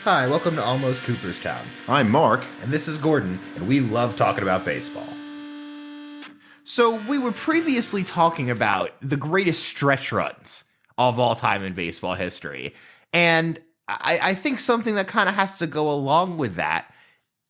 Hi, welcome to Almost Cooperstown. I'm Mark. And this is Gordon, and we love talking about baseball. So, we were previously talking about the greatest stretch runs of all time in baseball history. And I think something that kind of has to go along with that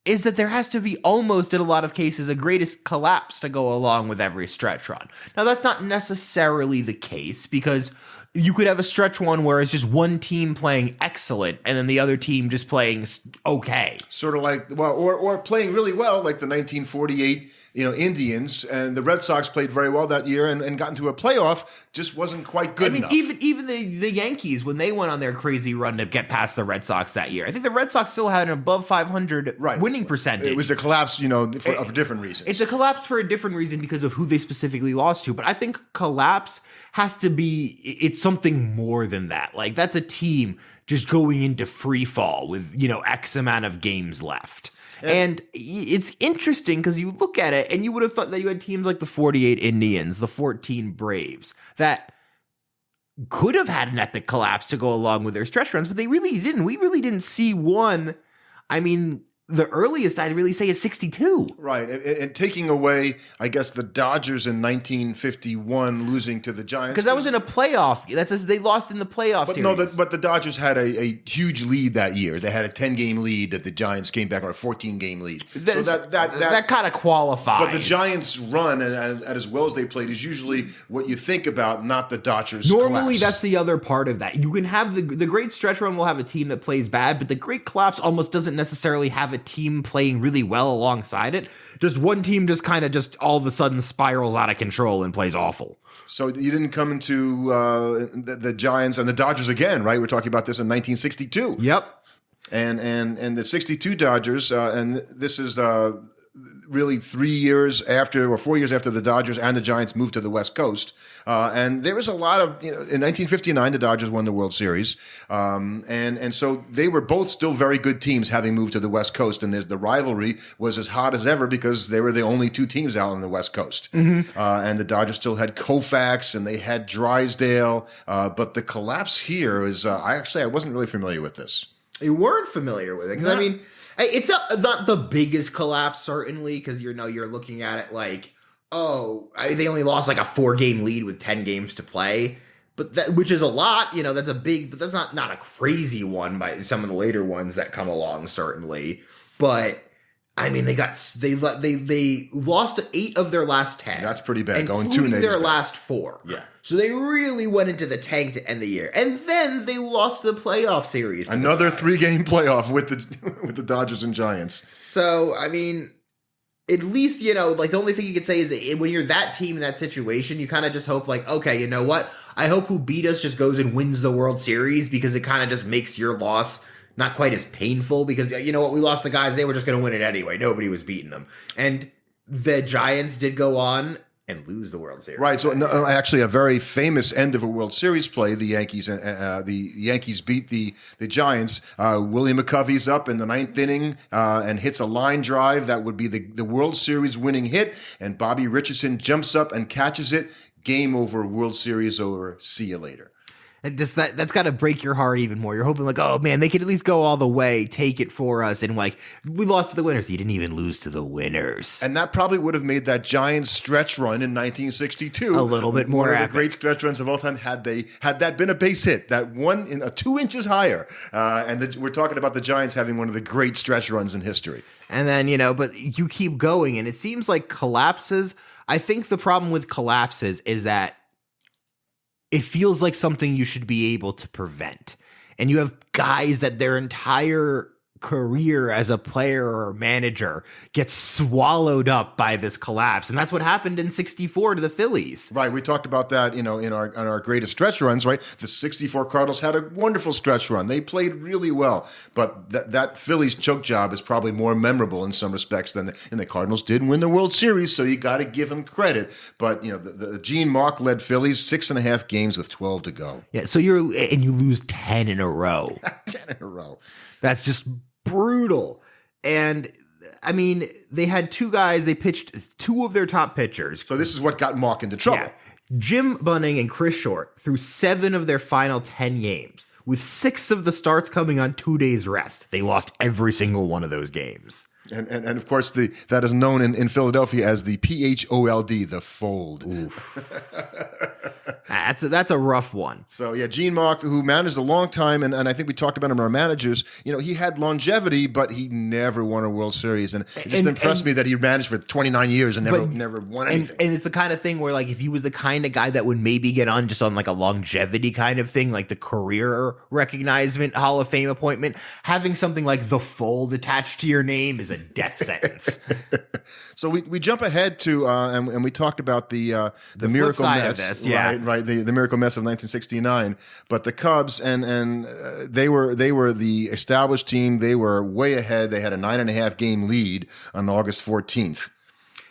is that there has to be almost, in a lot of cases, a greatest collapse to go along with every stretch run. Now, that's not necessarily the case, because you could have a stretch one where it's just one team playing excellent and then the other team just playing okay. Sort of like, well, or playing really well, like the 1948, Indians, and the Red Sox played very well that year and got into a playoff, just wasn't quite good enough. Even the Yankees, when they went on their crazy run to get past the Red Sox that year, I think the Red Sox still had an above 500 winning percentage. It was a collapse, for different reasons. It's a collapse for a different reason because of who they specifically lost to. But I think collapse has to be, it's something more than that. Like, that's a team just going into free fall with, X amount of games left. And it's interesting because you look at it and you would have thought that you had teams like the 48 Indians, the 14 Braves, that could have had an epic collapse to go along with their stretch runs, but they really didn't. We really didn't see one. I mean, the earliest I'd really say is 62. Right. And taking away, I guess, the Dodgers in 1951 losing to the Giants. Because that was in a playoff. They lost in the playoff series. But the Dodgers had a huge lead that year. They had a 10-game lead that the Giants came back on, a 14-game lead. That kind of qualifies. But the Giants' run, and as well as they played, is usually what you think about, not the Dodgers' Normally, collapse. That's the other part of that. You can have the great stretch run will have a team that plays bad, but the great collapse almost doesn't necessarily have a team playing really well alongside it. Just one team just kind of just all of a sudden spirals out of control and plays awful. So you didn't come into the Giants and the Dodgers again, right? We're talking about this in 1962. Yep. And the 62 Dodgers, and this is really 4 years after the Dodgers and the Giants moved to the West Coast. And there was a lot of, in 1959, the Dodgers won the World Series. And so they were both still very good teams having moved to the West Coast. And the rivalry was as hot as ever because they were the only two teams out on the West Coast. Mm-hmm. And the Dodgers still had Koufax and they had Drysdale. But the collapse here is, I wasn't really familiar with this. You weren't familiar with it? Because, I mean, it's not the biggest collapse, certainly, because you're looking at it like, they only lost like a 4-game lead with 10 games to play, which is a lot. That's a big, but that's not a crazy one by some of the later ones that come along, certainly. But I mean, they lost 8 of their last 10. That's pretty bad. Including Going 2 innings their back. last 4. Yeah. So they really went into the tank to end the year, and then they lost the playoff series. Another 3-game playoff with the Dodgers and Giants. So I mean, at least, like the only thing you could say is that when you're that team in that situation, you kind of just hope like, okay, you know what? I hope who beat us just goes and wins the World Series because it kind of just makes your loss not quite as painful because, you know what? We lost the guys. They were just going to win it anyway. Nobody was beating them. And the Giants did go on and lose the World Series. Right. So actually a very famous end of a World Series play. The Yankees beat the Giants. Willie McCovey's up in the 9th inning and hits a line drive. That would be the World Series winning hit. And Bobby Richardson jumps up and catches it. Game over, World Series over. See you later. And just that's got to break your heart even more. You're hoping like, oh man, they could at least go all the way, take it for us. And like, we lost to the winners. You didn't even lose to the winners. And that probably would have made that Giants stretch run in 1962 a little bit more one epic. of the great stretch runs of all time had that been a base hit, that one in 2 inches higher. We're talking about the Giants having one of the great stretch runs in history. And then, but you keep going and it seems like collapses. I think the problem with collapses is that it feels like something you should be able to prevent. And you have guys that their entire career as a player or manager gets swallowed up by this collapse. And that's what happened in 64 to the Phillies. Right. We talked about that, in our greatest stretch runs, right? The 64 Cardinals had a wonderful stretch run. They played really well. But that Phillies choke job is probably more memorable in some respects and the Cardinals did win the World Series, so you got to give them credit. But, the Gene Mauch led Phillies 6.5 games with 12 to go. Yeah. So you lose 10 in a row. 10 in a row. That's just brutal. And I mean, they had 2 guys, they pitched 2 of their top pitchers. So this is what got Mauch into trouble. Yeah. Jim Bunning and Chris Short threw 7 of their final 10 games, with 6 of the starts coming on 2 days rest. They lost every single one of those games. And of course, that is known in Philadelphia as the PHOLD, the fold. That's a rough one. So, yeah, Gene Mauch, who managed a long time, and I think we talked about him in our managers, he had longevity, but he never won a World Series. And it just impressed me that he managed for 29 years and never won anything. And it's the kind of thing where, like, if he was the kind of guy that would maybe get on just on, like, a longevity kind of thing, like the career recognizement Hall of Fame appointment, having something like the fold attached to your name is a death sentence. So we jump ahead to and we talked about the Miracle Mets, this, yeah. right, the Miracle Mets of 1969. But the Cubs and they were the established team. They were way ahead. They had a 9.5 game lead on August 14th.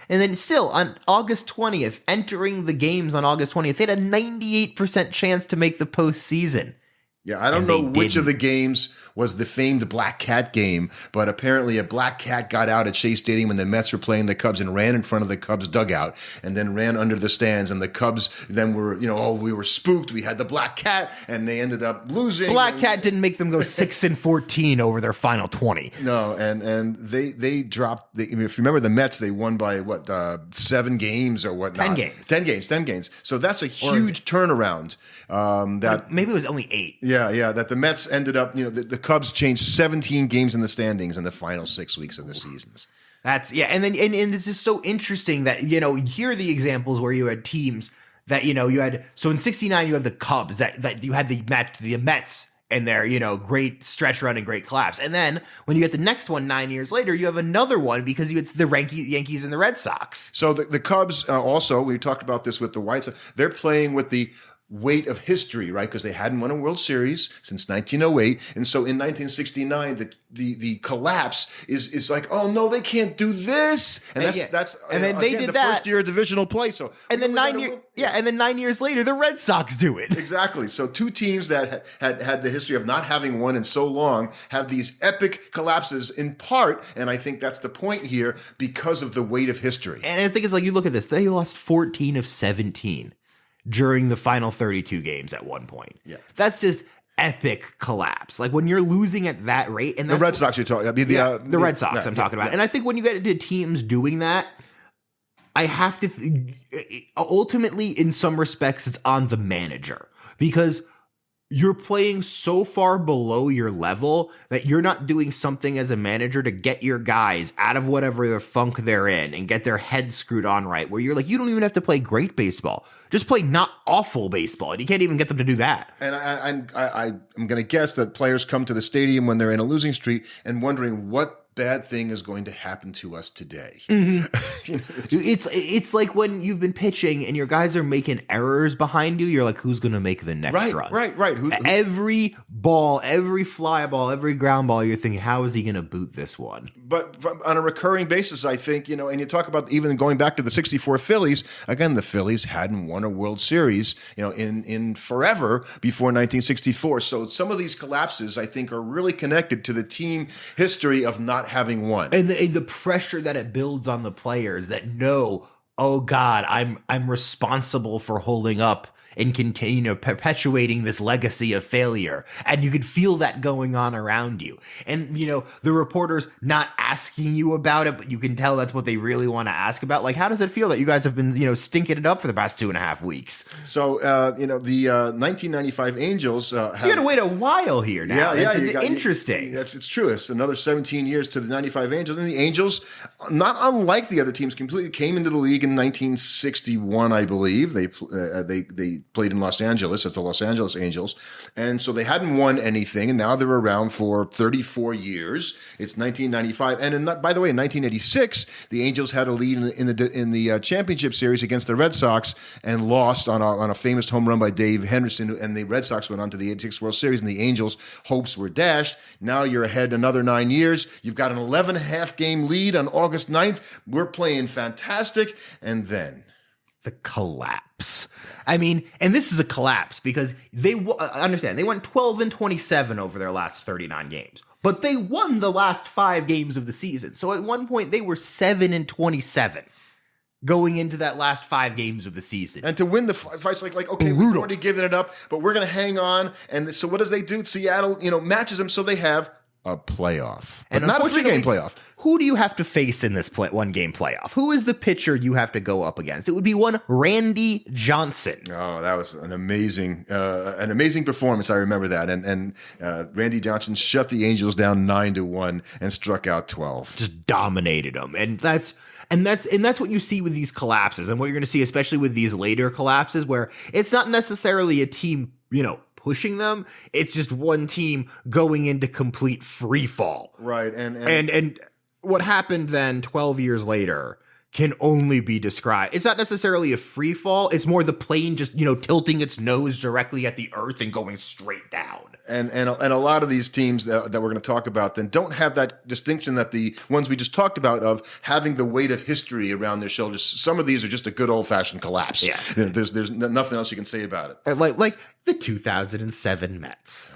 And then still on August 20th, entering the games on August 20th, they had a 98% chance to make the postseason. Yeah, I don't know which of the games was the famed Black Cat game, but apparently a Black Cat got out at Shea Stadium when the Mets were playing the Cubs and ran in front of the Cubs dugout and then ran under the stands. And the Cubs then were, we were spooked. We had the Black Cat, and they ended up losing. Black Cat didn't make them go 6-14 over their final 20. No, and they dropped. If you remember the Mets, they won by 7 games or whatnot. 10 games. So that's a huge turnaround. Maybe it was only 8. Yeah, that the Mets ended up, the Cubs changed 17 games in the standings in the final 6 weeks of the seasons. And this is so interesting that, here are the examples where you had teams that, you had, so in 69, you have the Cubs that you had the Mets and their, great stretch run and great collapse. And then when you get the next one 9 years later, you have another one because you had the Yankees and the Red Sox. So the Cubs also, we talked about this with the White Sox, they're playing with the weight of history, right? Because they hadn't won a World Series since 1908. And so in 1969, the collapse is like, oh no, they can't do this. And that's and then they did the that first year of divisional play. So and then 9 years later, the Red Sox do it. Exactly. So 2 teams that had the history of not having won in so long have these epic collapses in part, and I think that's the point here, because of the weight of history. And I think it's like, you look at this, they lost 14 of 17 during the final 32 games at one point. Yeah. That's just epic collapse. Like when you're losing at that rate, and the Red Sox you're talking about. The Red Sox I'm talking about. Yeah. And I think when you get into teams doing that, I have to ultimately, in some respects, it's on the manager, because you're playing so far below your level that you're not doing something as a manager to get your guys out of whatever the funk they're in and get their heads screwed on right, where you're like, you don't even have to play great baseball. Just play not awful baseball, and you can't even get them to do that. And I'm going to guess that players come to the stadium when they're in a losing streak and wondering what bad thing is going to happen to us today. Mm-hmm. It's like when you've been pitching and your guys are making errors behind you. You're like, who's going to make the next run? Right. Every ball, every fly ball, every ground ball, you're thinking, how is he going to boot this one? But on a recurring basis, I think, and you talk about even going back to the 64 Phillies, again, the Phillies hadn't won a World Series, in forever before 1964. So some of these collapses, I think, are really connected to the team history of not having won. And the pressure that it builds on the players that know, oh God, I'm responsible for holding up and continue perpetuating this legacy of failure. And you could feel that going on around you. And, the reporters not asking you about it, but you can tell that's what they really want to ask about. Like, how does it feel that you guys have been, stinking it up for the past 2.5 weeks? So, the 1995 Angels... you got to wait a while here now. Yeah. Interesting. It's true. It's another 17 years to the 95 Angels. And the Angels, not unlike the other teams, completely came into the league in 1961, I believe. They played in Los Angeles as the Los Angeles Angels. And so they hadn't won anything, and now they're around for 34 years. It's 1995. And by the way, in 1986, the Angels had a lead in the championship series against the Red Sox and lost on a famous home run by Dave Henderson, and the Red Sox went on to the 86 World Series, and the Angels' hopes were dashed. Now you're ahead another 9 years. You've got an 11.5 game lead on August 9th. We're playing fantastic. And then... the collapse. I mean, and this is a collapse because understand, they went 12-27 over their last 39 games, but they won the last 5 games of the season. So at one point they were 7-27. going into that last 5 games of the season. And to win the fights, like okay, we've already given it up, but we're going to hang on. And so what does they do? Seattle, matches them, so they have a playoff, but not a 3-game playoff. Who do you have to face in this 1-game playoff? Who is the pitcher you have to go up against? It would be one Randy Johnson. Oh, that was an amazing performance. I remember that. And Randy Johnson shut the Angels down 9-1 and struck out 12. Just dominated them, and that's what you see with these collapses, and what you're going to see, especially with these later collapses, where it's not necessarily a team, pushing them. It's just one team going into complete free fall. Right. And what happened then 12 years later can only be described. It's not necessarily a free fall. It's more the plane just, tilting its nose directly at the earth and going straight down. And a lot of these teams that we're going to talk about then don't have that distinction that the ones we just talked about of having the weight of history around their shoulders. Some of these are just a good old-fashioned collapse. Yeah. There's nothing else you can say about it. Like the 2007 Mets.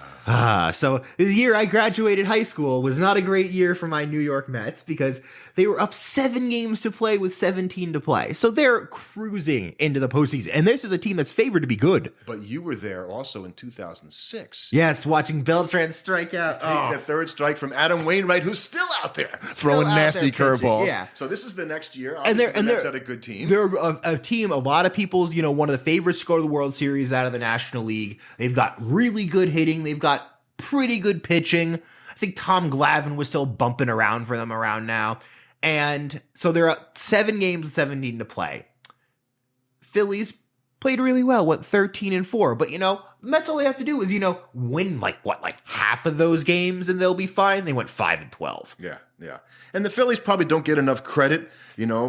So the year I graduated high school was not a great year for my New York Mets because they were up 7 games to play with 17 to play. So they're cruising into the postseason. And this is a team that's favored to be good. But you were there also in 2006. Yes, watching Beltran strike out. Take that third strike from Adam Wainwright, who's still out there throwing nasty curveballs. Yeah. So this is the next year. They're a good team. They're a team, a lot of people's, one of the favorites to go to the World Series out of the National League. They've got really good hitting. They've got pretty good pitching. I think Tom Glavine was still bumping around for them around now. And so they're up 7 games, 17 to play. Phillies played really well, went 13-4. But, Mets, all they have to do is, win like half of those games and they'll be fine. They went 5-12. Yeah. And the Phillies probably don't get enough credit,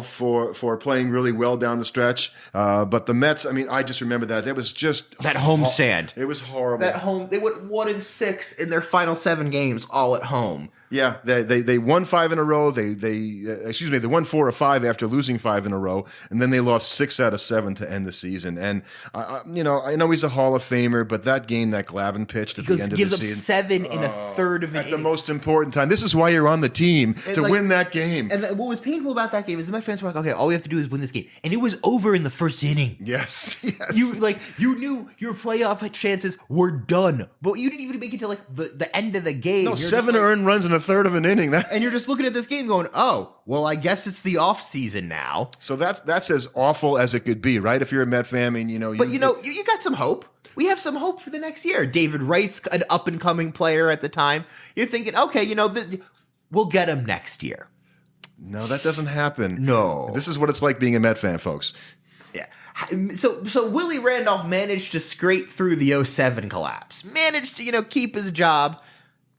for playing really well down the stretch. But the Mets, I just remember that. It was just that homestand. It was horrible. They went 1-6 in their final 7 games, all at home. Yeah, they won 5 in a row. They won 4 of 5 after losing 5 in a row, and then they lost 6 out of 7 to end the season. And I know he's a Hall of Famer, but that game that Glavine pitched at the end of the season, gives up 7 in a third of an at inning. the most important time. This is why you're on the team to win that game. And what was painful about that game is the Mets fans were like, okay, all we have to do is win this game, and it was over in the first inning. Yes. You knew your playoff chances were done, but you didn't even make it to the end of the game. No, 7 earned runs in a third of an inning. And you're just looking at this game going, oh, well, I guess it's the off season now. So that's as awful as it could be, right? If you're a Met fan, you got some hope. We have some hope for the next year. David Wright's an up and coming player at the time. You're thinking, okay, we'll get him next year. No, that doesn't happen. No. This is what it's like being a Met fan, folks. Yeah. So Willie Randolph managed to scrape through the 07 collapse. Managed to, keep his job.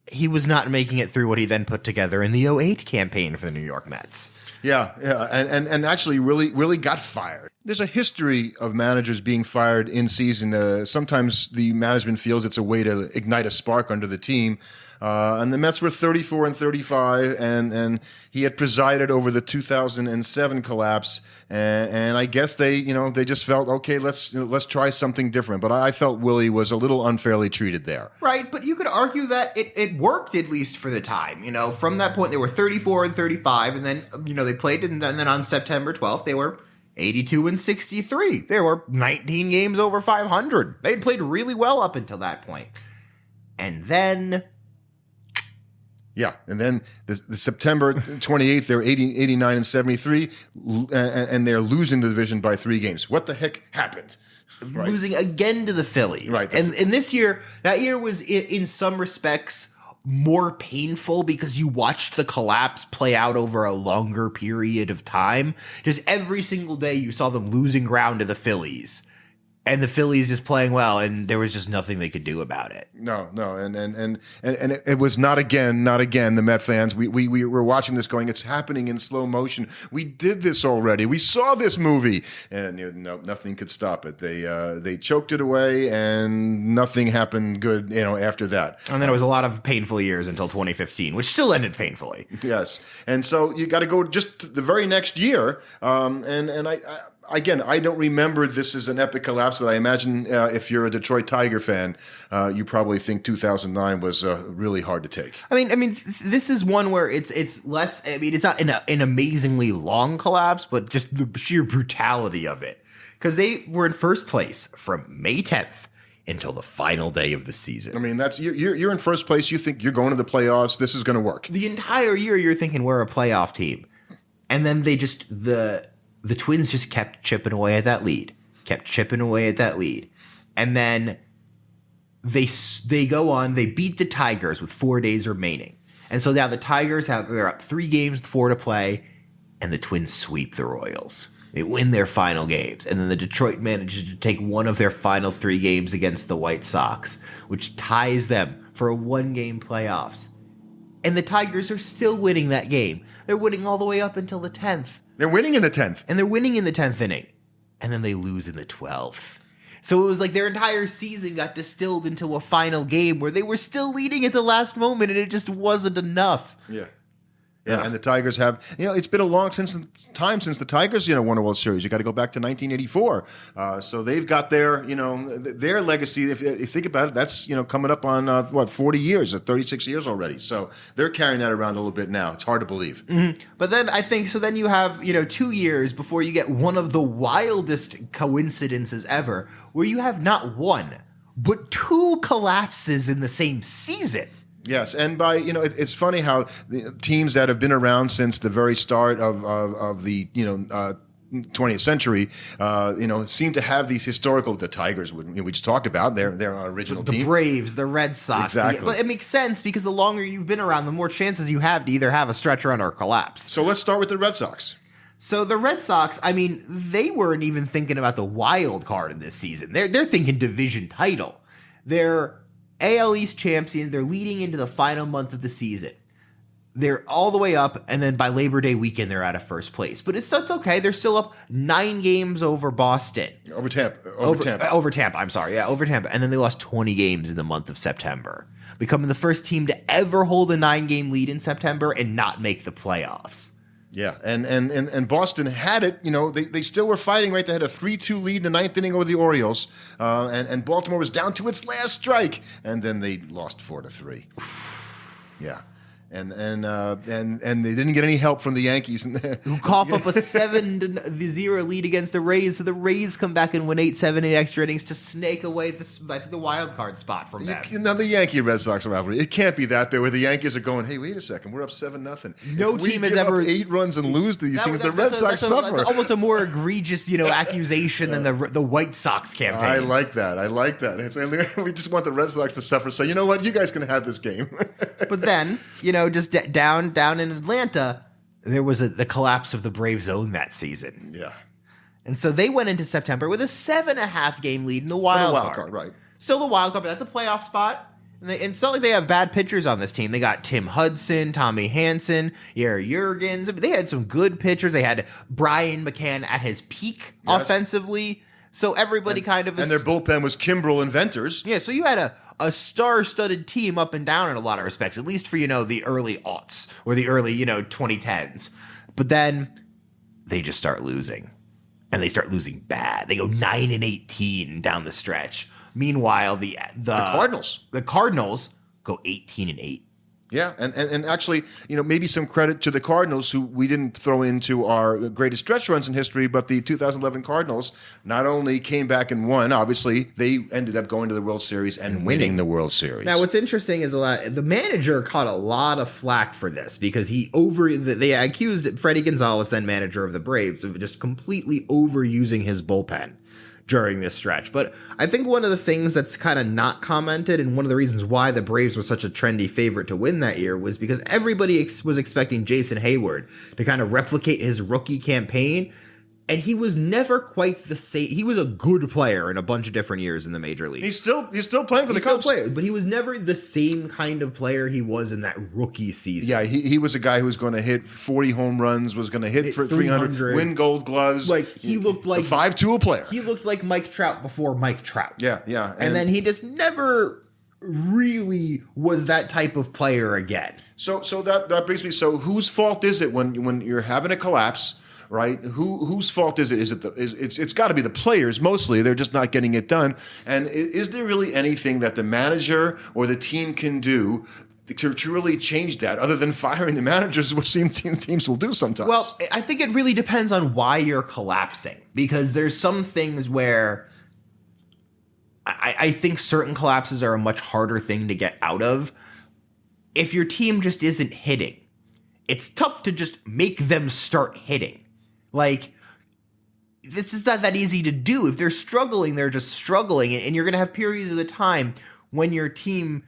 He was not making it through what he then put together in the 08 campaign for the New York Mets. Yeah, and actually really got fired. There's a history of managers being fired in season. Sometimes the management feels it's a way to ignite a spark under the team. And the Mets were 34-35, and he had presided over the 2007 collapse. And I guess they just felt, okay, let's try something different. But I felt Willie was a little unfairly treated there. Right, but you could argue that it worked, at least for the time. From that point, they were 34-35, and then they played, and then on September 12th, they were 82-63. There were 19 games over 500. They'd played really well up until that point. And then... Yeah, and then the September 28th, they're 89-73, and they're losing the division by 3 games. What the heck happened? Right. Losing again to the Phillies. Right. And this year, that year was in some respects more painful because you watched the collapse play out over a longer period of time. Just every single day you saw them losing ground to the Phillies. And the Phillies just playing well, and there was just nothing they could do about it. No, and it was not again. The Met fans. We were watching this, going, it's happening in slow motion. We did this already. We saw this movie, and nothing could stop it. They choked it away, and nothing happened good. After that, and then it was a lot of painful years until 2015, which still ended painfully. Yes, and so you got to go just the very next year, and again, I don't remember this as an epic collapse, but I imagine if you're a Detroit Tiger fan, you probably think 2009 was really hard to take. I mean, this is one where it's less. I mean, it's not an amazingly long collapse, but just the sheer brutality of it, because they were in first place from May 10th until the final day of the season. I mean, that's you're in first place. You think you're going to the playoffs. This is going to work. The entire year, you're thinking we're a playoff team, and then they just the Twins just kept chipping away at that lead, and then they go on. They beat the Tigers with 4 days remaining, and so now the Tigers they're up 3 games, 4 to play, and the Twins sweep the Royals. They win their final games, and then the Detroit manages to take one of their final 3 games against the White Sox, which ties them for a 1-game playoffs. And the Tigers are still winning that game. They're winning all the way up until the 10th. They're winning in the 10th. And they're winning in the 10th inning. And then they lose in the 12th. So it was like their entire season got distilled into a final game where they were still leading at the last moment, and it just wasn't enough. Yeah, and the Tigers have, it's been a long time since the Tigers, won a World Series. You got to go back to 1984. So they've got their legacy. If you think about it, that's, coming up on, 40 years, 36 years already. So they're carrying that around a little bit now. It's hard to believe. Mm-hmm. But then I think, so then you have, 2 years before you get one of the wildest coincidences ever, where you have not one, but 2 collapses in the same season. Yes, and by it's funny how the teams that have been around since the very start of the 20th century, seem to have these historical. The Tigers, we just talked about, they're our original team. The Braves, the Red Sox, exactly. But it makes sense because the longer you've been around, the more chances you have to either have a stretch run or collapse. So let's start with the Red Sox. So the Red Sox, I mean, they weren't even thinking about the wild card in this season. They're thinking division title. They're AL East champions. They're leading into the final month of the season. They're all the way up, and then by Labor Day weekend, they're out of first place. But it's okay. They're still up 9 games over Boston. Over Tampa. Over Tampa, I'm sorry. Yeah, over Tampa. And then they lost 20 games in the month of September, becoming the first team to ever hold a 9-game lead in September and not make the playoffs. Yeah, and Boston had it. They still were fighting, right? They had a 3-2 lead in the 9th inning over the Orioles, and Baltimore was down to its last strike, and then they lost 4-3. Yeah. And they didn't get any help from the Yankees, who cough up a 7-0 lead against the Rays. So the Rays come back and win 8-7 in extra innings to snake away the wild card spot from them. Now the Yankee-Red Sox rivalry, it can't be that bad where the Yankees are going, hey, wait a second, we're up 7-0. No team has ever 8 runs and lose these things. The Red Sox suffer. That's almost a more egregious, accusation than the White Sox campaign. I like that. We just want the Red Sox to suffer. So you know what, you guys can have this game. But then, just down in Atlanta, there was the collapse of the Braves' own that season. Yeah. And so they went into September with a 7.5-game lead in the wild card. Right. Still the wild card, but that's a playoff spot. And it's not like they have bad pitchers on this team. They got Tim Hudson, Tommy Hanson, Yeri Jurgens. They had some good pitchers. They had Brian McCann at his peak offensively. So everybody and their bullpen was Kimbrel and Venters. Yeah, so you had a star-studded team up and down in a lot of respects, at least for, the early aughts or the early, 2010s. But then they just start losing. And they start losing bad. They go 9-18 down the stretch. Meanwhile, the Cardinals go 18-8. Yeah, and actually, maybe some credit to the Cardinals, who we didn't throw into our greatest stretch runs in history, but the 2011 Cardinals not only came back and won, obviously, they ended up going to the World Series and winning the World Series. Now, what's interesting is the manager caught a lot of flack for this because they accused Freddie Gonzalez, then manager of the Braves, of just completely overusing his bullpen during this stretch. But I think one of the things that's kind of not commented, and one of the reasons why the Braves were such a trendy favorite to win that year, was because everybody was expecting Jason Hayward to kind of replicate his rookie campaign. And he was never quite the same. He was a good player in a bunch of different years in the major league. He's still playing for the Cubs. But he was never the same kind of player he was in that rookie season. Yeah, he was a guy who was going to hit 40 home runs, was going to hit for 300, win Gold Gloves. He looked like a 5-tool player. He looked like Mike Trout before Mike Trout. Yeah. And then he just never really was that type of player again. So that brings me. So whose fault is it when you're having a collapse? right? Whose fault is it? It's got to be the players mostly. They're just not getting it done. And is there really anything that the manager or the team can do to really change that, other than firing the managers, which teams will do sometimes? Well, I think it really depends on why you're collapsing, because there's some things where I think certain collapses are a much harder thing to get out of. If your team just isn't hitting, it's tough to just make them start hitting. Like, this is not that easy to do. If they're struggling, they're just struggling, and you're going to have periods of the time when your team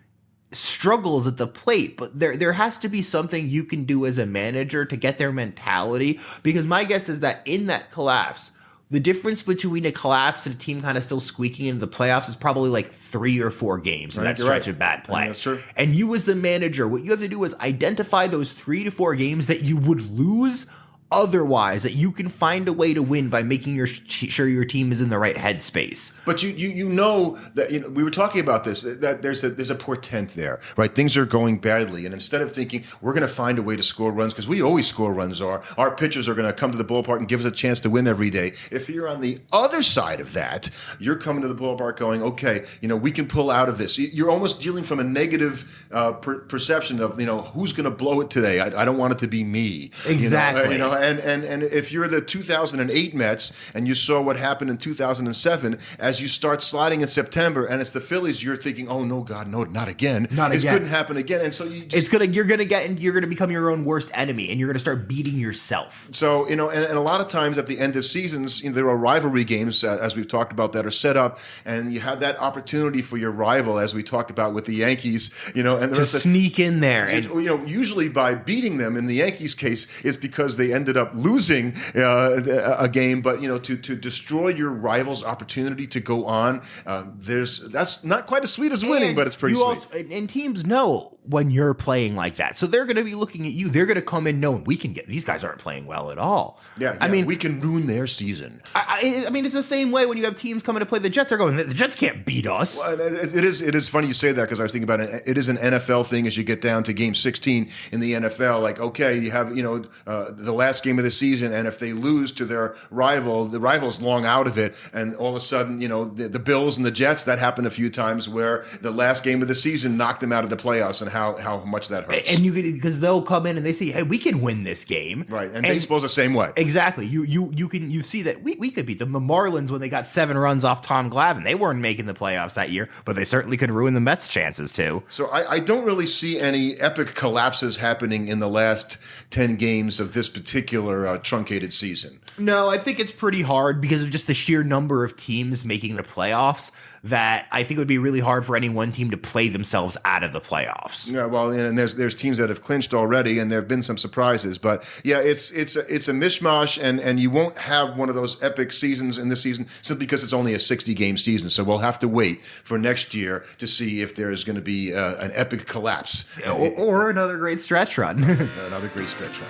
struggles at the plate, but there has to be something you can do as a manager to get their mentality, because my guess is that in that collapse, the difference between a collapse and a team kind of still squeaking into the playoffs is probably like 3 or 4 games in that stretch of bad play. That's true. And you as the manager, what you have to do is identify those 3 to 4 games that you would lose otherwise, that you can find a way to win by making sure your team is in the right headspace. But you know that, you know, we were talking about this, that there's a portent there, right? Things are going badly, and instead of thinking we're going to find a way to score runs, because we always score runs, our pitchers are going to come to the ballpark and give us a chance to win every day. If you're on the other side of that, you're coming to the ballpark going, okay, you know, we can pull out of this. You're almost dealing from a negative perception of, you know, who's going to blow it today. I don't want it to be me. Exactly. You know, and if you're the 2008 Mets and you saw what happened in 2007, as you start sliding in September and it's the Phillies, you're thinking, oh no, God, no, not again. This couldn't happen again. And so you're gonna become your own worst enemy, and you're gonna start beating yourself. So, you know, and a lot of times at the end of seasons, you know, there are rivalry games, as we've talked about, that are set up, and you have that opportunity for your rival, as we talked about with the Yankees, you know, and just sneak in there. And, you know, usually by beating them, in the Yankees case, is because they ended up losing a game. But, you know, to destroy your rival's opportunity to go on, that's not quite as sweet as winning, but it's pretty sweet. And teams know when you're playing like that, so they're going to be looking at you. They're going to come in knowing these guys aren't playing well at all. Yeah, I mean, we can ruin their season. I mean, it's the same way when you have teams coming to play the Jets. They're going, the Jets can't beat us. Well, it is funny you say that, because I was thinking about it. It is an NFL thing as you get down to game 16 in the NFL. Like, okay, you have, you know, the last game of the season, and if they lose to their rival, the rival's long out of it, and all of a sudden, you know, the Bills and the Jets, that happened a few times where the last game of the season knocked them out of the playoffs, and how much that hurts. And because they'll come in and they say, hey, we can win this game. Right, and baseball's the same way. Exactly. You see that we could beat them. The Marlins, when they got 7 runs off Tom Glavine, they weren't making the playoffs that year, but they certainly could ruin the Mets' chances too. So I don't really see any epic collapses happening in the last 10 games of this particular truncated season. No, I think it's pretty hard because of just the sheer number of teams making the playoffs, that I think it would be really hard for any one team to play themselves out of the playoffs. Yeah, well, and there's teams that have clinched already, and there have been some surprises. But yeah, it's a mishmash, and you won't have one of those epic seasons in this season simply because it's only a 60-game season. So we'll have to wait for next year to see if there's going to be an epic collapse. Or another great stretch run. Another great stretch run.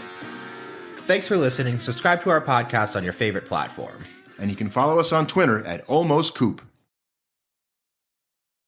Thanks for listening. Subscribe to our podcast on your favorite platform. And you can follow us on Twitter at AlmostCoop.